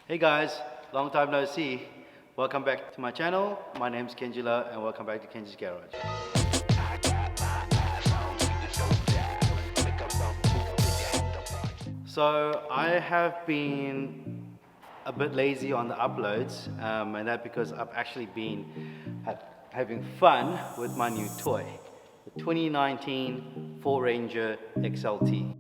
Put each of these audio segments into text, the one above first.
Hey guys, long time no see. Welcome back to my channel. My name's Kenjila and welcome back to Kenji's Garage. So I have been a bit lazy on the uploads and that because I've actually been having fun with my new toy, the 2019 Ford Ranger XLT.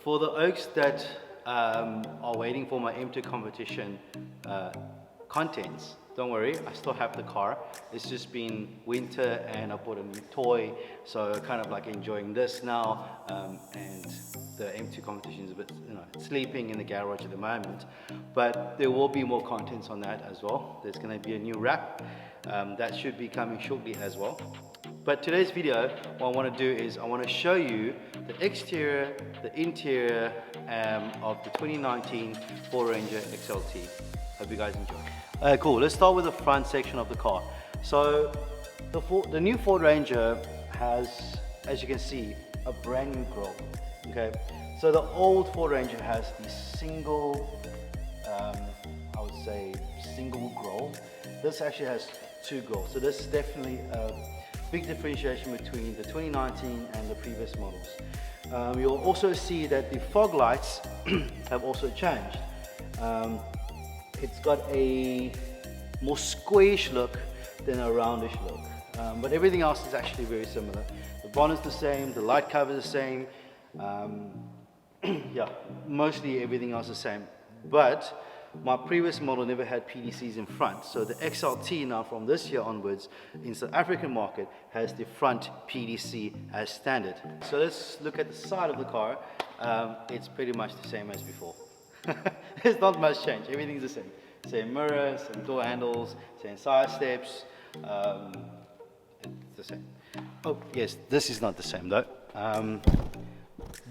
For the oaks that are waiting for my M2 competition contents, don't worry, I still have the car. It's just been winter and I bought a new toy, so kind of like enjoying this now. And the M2 competition is a bit, sleeping in the garage at the moment. But there will be more contents on that as well. There's going to be a new wrap that should be coming shortly as well. But today's video, what I want to do is I want to show you the exterior, the interior of the 2019 Ford Ranger XLT. Hope you guys enjoy. Cool, let's start with the front section of the car. So the new Ford Ranger has, as you can see, a brand new grille. Okay, so the old Ford Ranger has the single, I would say single grille. This actually has two grilles, so this is definitely a big differentiation between the 2019 and the previous models. You'll also see that the fog lights have also changed. It's got a more squarish look than a roundish look, but everything else is actually very similar. The bonnet's the same, the light cover is the same, yeah, mostly everything else is the same. But my previous model never had PDCs in front, so the XLT now from this year onwards in South African market has the front PDC as standard. So let's look at the side of the car. It's pretty much the same as before. There's not much change, everything's the same. Same mirrors, same door handles, same side steps, it's the same. Oh yes, this is not the same though.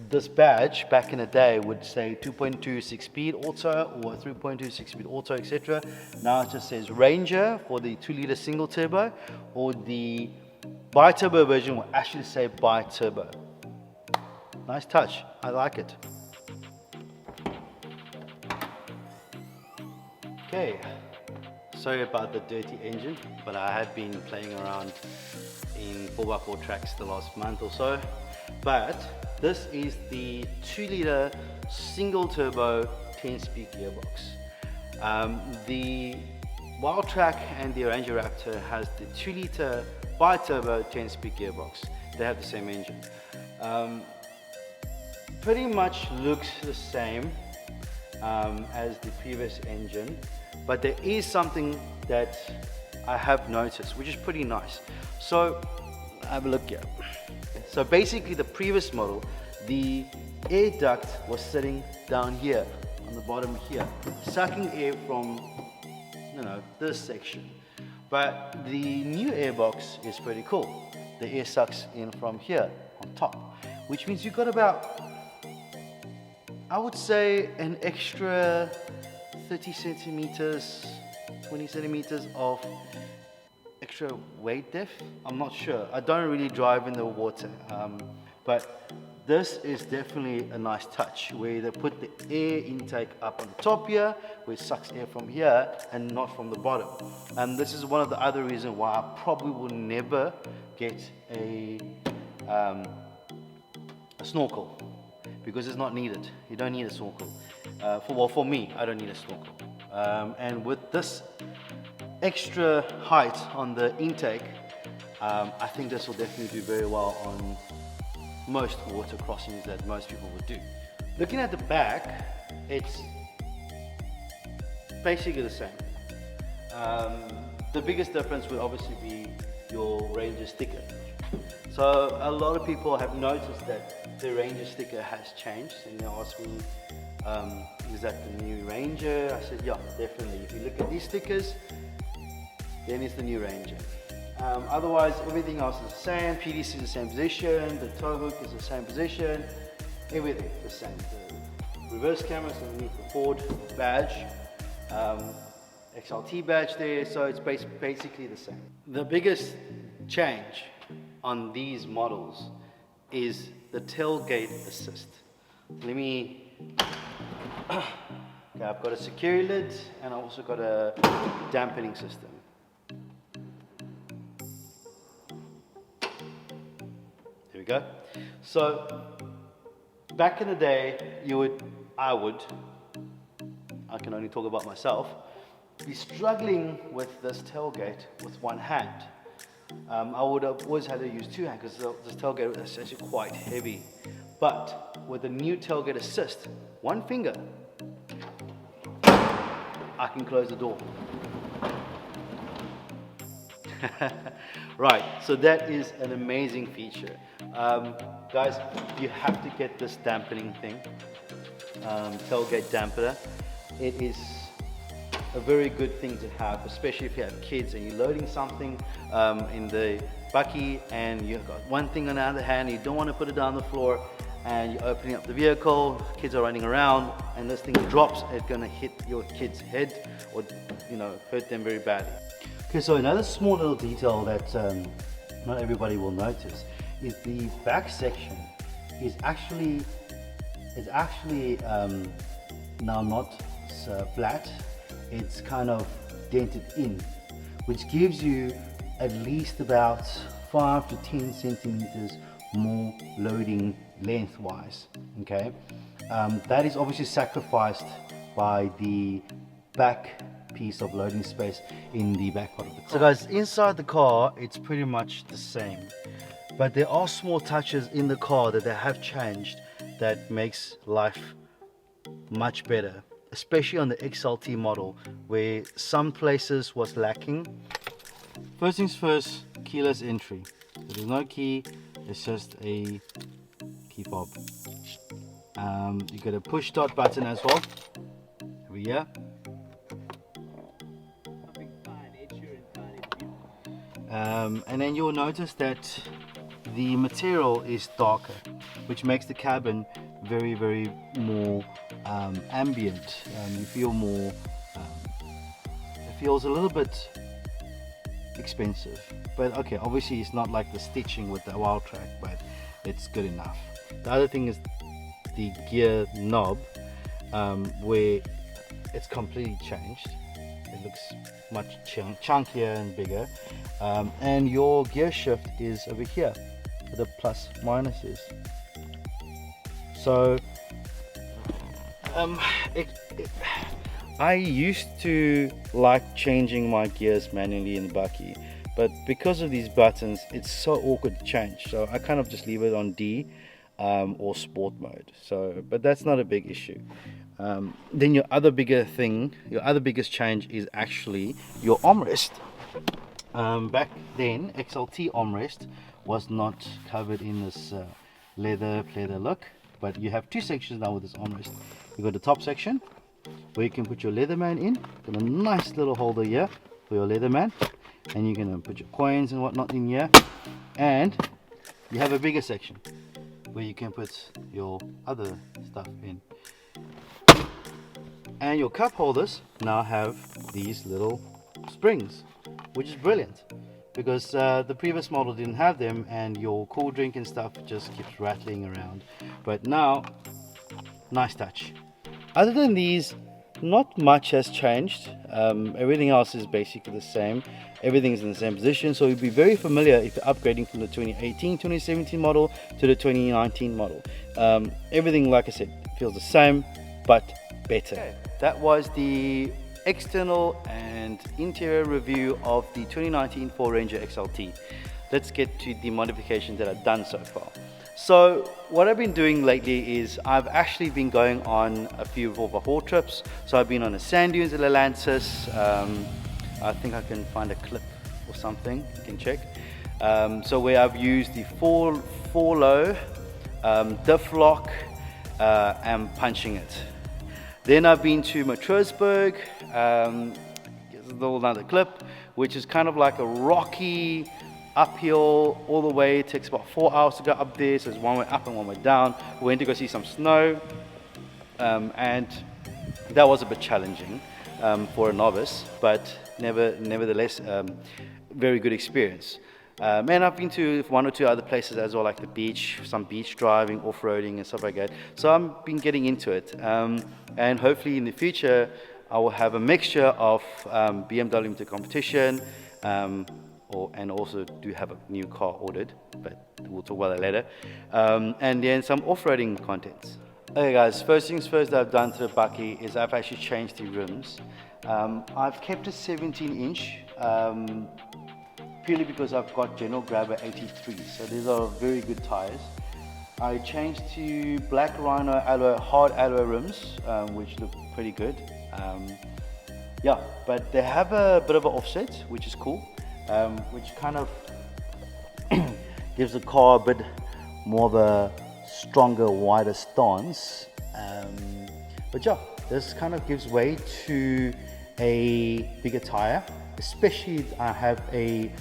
This badge back in the day would say 2.2 6-speed auto or 3.2 6-speed auto, etc. Now it just says Ranger for the 2-liter single turbo, or the bi-turbo version will actually say bi-turbo. Nice touch, I like it. Okay, sorry about the dirty engine, but I have been playing around in 4x4 tracks the last month or so. But this is the 2-liter single turbo 10-speed gearbox. The Wild Track and the Ranger Raptor has the 2-liter bi-turbo 10-speed gearbox. They have the same engine. Pretty much looks the same as the previous engine, but there is something that I have noticed, which is pretty nice. So have a look here. So basically the previous model, the air duct was sitting down here, on the bottom here, sucking air from, this section. But the new airbox is pretty cool. The air sucks in from here, on top, which means you've got about, I would say, an extra 30 centimeters, 20 centimeters of extra weight depth. I'm not sure. I don't really drive in the water, but this is definitely a nice touch where they put the air intake up on the top here, where it sucks air from here and not from the bottom. And this is one of the other reasons why I probably will never get a snorkel, because it's not needed. You don't need a snorkel. For me, I don't need a snorkel. And with this extra height on the intake, I think this will definitely do very well on most water crossings that most people would do. Looking at the back, it's basically the same. The biggest difference would obviously be your Ranger sticker. So a lot of people have noticed that the Ranger sticker has changed, and they ask me, is that the new Ranger? I said, yeah, definitely. If you look at these stickers, then it's the new Ranger. Otherwise, everything else is the same. PDC is the same position, the tow hook is the same position, everything is the same. The reverse camera is underneath the Ford badge. XLT badge there, so it's basically the same. The biggest change on these models is the tailgate assist. Let me, okay, I've got a security lid and I've also got a dampening system. There we go. So back in the day, I can only talk about myself, be struggling with this tailgate with one hand. I would have always had to use two hands because this tailgate is actually quite heavy. But with the new tailgate assist, one finger, I can close the door. Right, so that is an amazing feature. Guys, you have to get this dampening thing, tailgate dampener. It is a very good thing to have, especially if you have kids and you're loading something in the Bakkie and you've got one thing on the other hand, you don't want to put it down the floor and you're opening up the vehicle, kids are running around and this thing drops, it's going to hit your kid's head or hurt them very badly. Okay, so another small little detail that not everybody will notice is the back section is actually now not flat, it's kind of dented in, which gives you at least about 5 to 10 centimeters more loading lengthwise. Okay, that is obviously sacrificed by the back piece of loading space in the back part of the car. So guys, inside the car it's pretty much the same, but there are small touches in the car that they have changed that makes life much better, especially on the XLT model where some places was lacking. First things first, keyless entry. There's no key, it's just a key fob. You got a push start button as well over here. And then you'll notice that the material is darker, which makes the cabin very, very more ambient. You feel more, it feels a little bit expensive, but okay, obviously it's not like the stitching with the wild track, but it's good enough. The other thing is the gear knob, where it's completely changed. It looks much chunkier and bigger, and your gear shift is over here, the plus minuses. So I used to like changing my gears manually in the Bakkie, but because of these buttons it's so awkward to change, so I kind of just leave it on D or sport mode. So, but that's not a big issue. Then your other biggest change is actually your armrest. Back then XLT armrest was not covered in this leather look, but you have two sections now with this armrest. You got the top section where you can put your Leatherman in, got a nice little holder here for your Leatherman, and you can put your coins and whatnot in here, and you have a bigger section where you can put your other stuff in. And your cup holders now have these little springs, which is brilliant because the previous model didn't have them and your cool drink and stuff just keeps rattling around. But now, nice touch. Other than these, not much has changed. Everything else is basically the same. Everything is in the same position, so you'll be very familiar if you're upgrading from the 2018, 2017 model to the 2019 model. Everything, like I said, feels the same, but better. Okay. That was the external and interior review of the 2019 Ford Ranger XLT. Let's get to the modifications that I've done so far. So what I've been doing lately is I've actually been going on a few overhaul trips. So I've been on the sand dunes at Atlantis. I think I can find a clip or something, you can check. So where I've used the four low, diff lock, and punching it. Then I've been to Matroosburg, here's another clip, which is kind of like a rocky uphill all the way. It takes about 4 hours to go up there, so it's one way up and one way down. We went to go see some snow, and that was a bit challenging. for a novice, but nevertheless, very good experience. And I've been to one or two other places as well, like the beach, some beach driving, off-roading and stuff like that. So I've been getting into it. And hopefully in the future, I will have a mixture of BMW Limited Competition, and also do have a new car ordered, but we'll talk about that later. And then some off-roading contents. Okay guys, first things first that I've done to the Bakkie is I've actually changed the rims. I've kept a 17-inch, purely because I've got General Grabber 83, so these are very good tires. I changed to black Rhino alloy, hard alloy rims, which look pretty good. Yeah, but they have a bit of an offset, which is cool, which kind of gives the car a bit more of a stronger, wider stance. But yeah, this kind of gives way to a bigger tire, especially I have a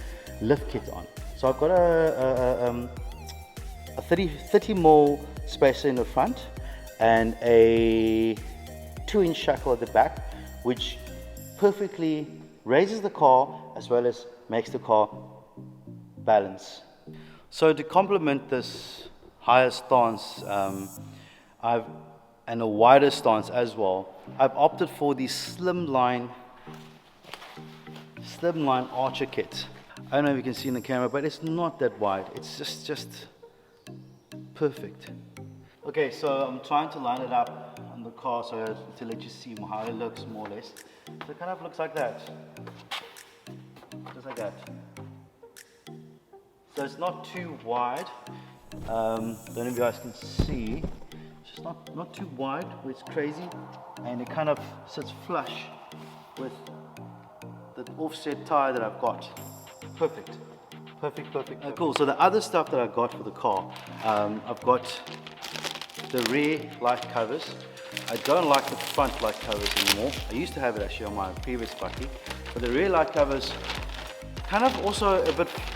lift kit on. So I've got a 30mm spacer in the front and a 2-inch shackle at the back, which perfectly raises the car as well as makes the car balance. So to complement this higher stance, and a wider stance as well, I've opted for the slimline Archer kit. I don't know if you can see in the camera, but it's not that wide. It's just perfect. Okay, so I'm trying to line it up on the car so to let you see how it looks more or less. So it kind of looks like that, just like that. So it's not too wide. Don't know if you guys can see. It's just not too wide where it's crazy, and it kind of sits flush with the offset tire that I've got. Perfect. Cool. So the other stuff that I got for the car, I've got the rear light covers. I don't like the front light covers anymore. I used to have it actually on my previous Bakkie, but the rear light covers kind of also a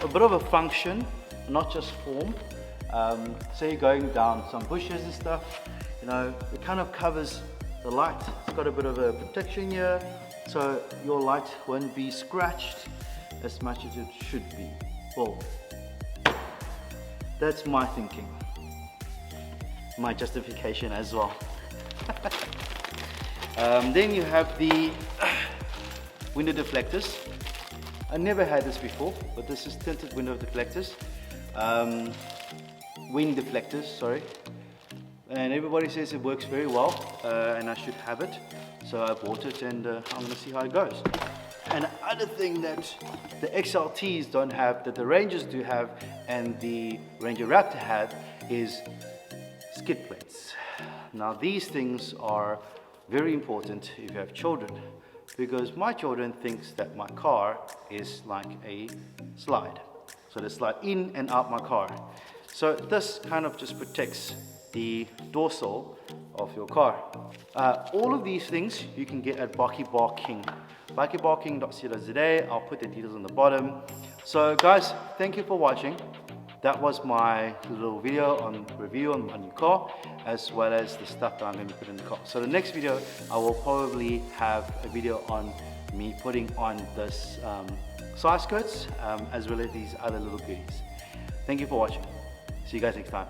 bit of a function, not just form. Say you're going down some bushes and stuff, you know, it kind of covers the light. It's got a bit of a protection here, so your light won't be scratched as much as it should be. Well, that's my thinking, my justification as well. Then you have the window deflectors. I never had this before, but this is tinted window deflectors. Wing deflectors, sorry. And everybody says it works very well, and I should have it. So I bought it, and I'm gonna see how it goes. And the other thing that the XLTs don't have, that the Rangers do have, and the Ranger Raptor have, is skid plates. Now these things are very important if you have children, because my children thinks that my car is like a slide. So they slide in and out my car. So this kind of just protects the dorsal of your car. All of these things you can get at Bakkie. BakkieBarking.co.za. I'll put the details on the bottom. So guys, thank you for watching. That was my little video on review on my new car, as well as the stuff that I'm going to put in the car. So the next video, I will probably have a video on me putting on this side skirts, as well as these other little goodies. Thank you for watching. See you guys next time.